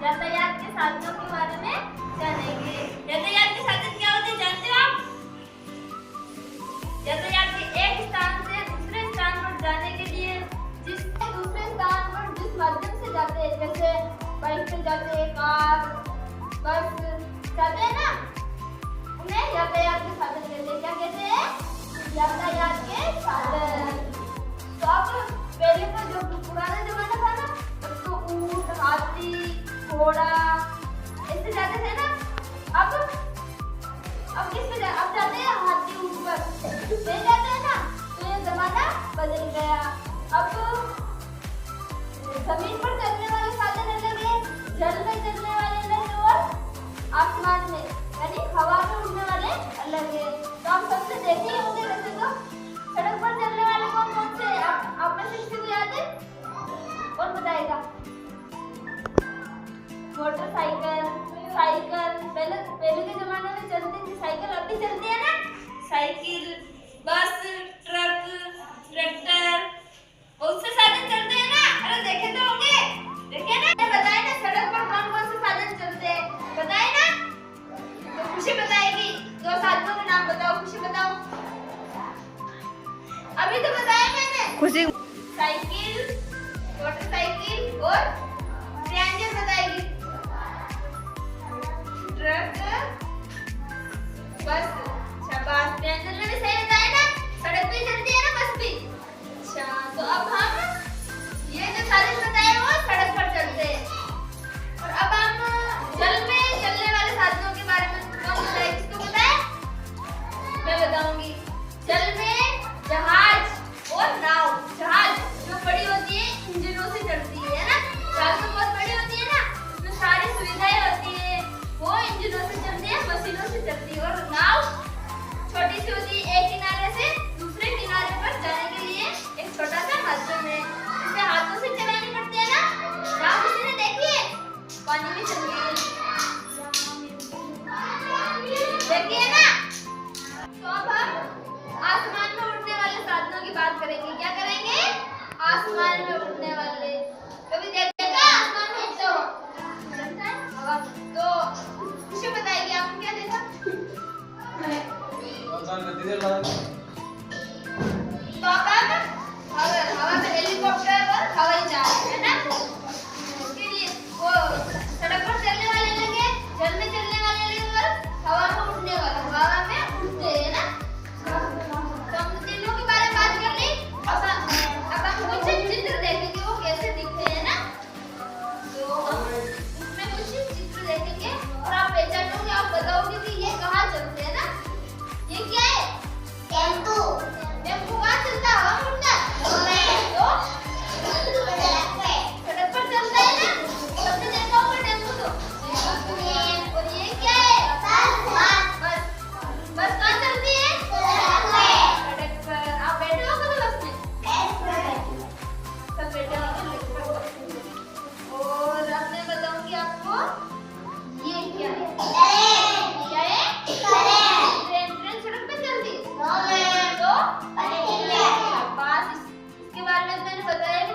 यातायात के साधनों के बारे में जानेंगे। यातायात के साधन क्या होते हैं जानते हो आप? यातायात के एक स्थान से दूसरे स्थान पर जाने के लिए दूसरे स्थान पर जिस माध्यम से जाते हैं, जैसे बाइक से जाते हैं, कार, बस जाते हैं ना, उन्हें यातायात के साधन कहते हैं। क्या कहते हैं? यातायात के साधन। तो अब पहले तो जो पुराना जमाना था ना, तब तो ऊंट, हाथी, घोड़ा ऐसे जाते थे ना। अब किस पे अब जाते हैं हाथी, ऊंट पर नहीं जाते हैं ना। तो ये जमाना बदल गया। अब जमीन पर चलने वाले साधन अलग है, जल में चलने वाले अलग है और आसमान में यानी हवा में उड़ने वाले अलग है। तो आप सबसे देखे ही होंगे वैसे तो सड़क पर चलने वाले कौन कौन से आप में से किसी को याद है? कौन बताएगा? मोटरसाइकिल, साइकिल पहले के जमाने में चलती थी साइकिल, अभी चलती है ना साइकिल, बस, ट्रक, ट्रैक्टर, बहुत से साधन चलते हैं ना। अरे देखे तो होंगे, देखे ना। बताए ना सड़क पर कौन कौन से साधन चलते हैं, बताए ना। तो खुशी बताएगी, दो साधनों के नाम बताओ। खुशी बताओ। अभी तो बताया मैंने। खुशी साइकिल, मोटरसाइकिल और ट्रेन बताएगी। ट्रक, बस, शाबाश। ट्रेन में भी सही बताया ना, सड़क पे चलती है ना बस भी। अच्छा, तो अब हम ये जो साधन बताए वो सड़क पर चलते हैं। और अब हम जल में चलने वाले साधनों के बारे में कौन बताए? किसको बताए? मैं बताऊंगी। जल में जहाज और नाव। जहाज जो बड़ी होती है, इंजनों से चलती है ना। जहाज तो बहुत बड़ी होती है ना, उसमें सारी सुविधाएं होती है, वो इंजनों से चलती है, मशीनों से चलती है। और नाव छोटी सी होती है, एक किनारे से दूसरे किनारे पर जाने के लिए एक छोटा सा माध्यम है। इसे हाथों से चलानी पड़ती है ना। नाव किसी ने देखी है? पानी में चलती है, देखी है ना। तो अब हम आसमान में उड़ने वाले साधनों की बात करेंगे। क्या करेंगे? आसमान में उड़ने वाले। कभी देखा आसमान में उड़ते हो? तो खुशी बताएगी आपने क्या देखा? तो हवा में हेलीकॉप्टर और हवाई जहाज है ना। उसके लिए वो सड़क पर चलने वाले अलग है, जल में चलने वाले अलग और हवा में उड़ने वाले। हवा में उड़ते हैं ना। तो हम तीनों के बारे में बात कर ली। अब हम कुछ चित्र देखेंगे वो कैसे दिखते हैं ना। तो हम उसमें कुछ चित्र देखेंगे और आप पहचानोगे, आप बताओगे कि ये कहाँ चलते हैं ना। ये क्या है? टेम्पो। टेम्पो कहाँ चलता है? हवा में उड़ता है। तो सड़क पर चलता है ना, सबने देखा होगा टेम्पो तो। और ये क्या है? बस। बस कहाँ चलती है? सड़क पर। आप बैठे हो कभी बस में? सब बैठे होंगे। और अब मैं बताऊंगी आपको ये क्या है। क्या है? ट्रेन सड़क पे चलती है। तो बस इसके बारे में मैंने बताया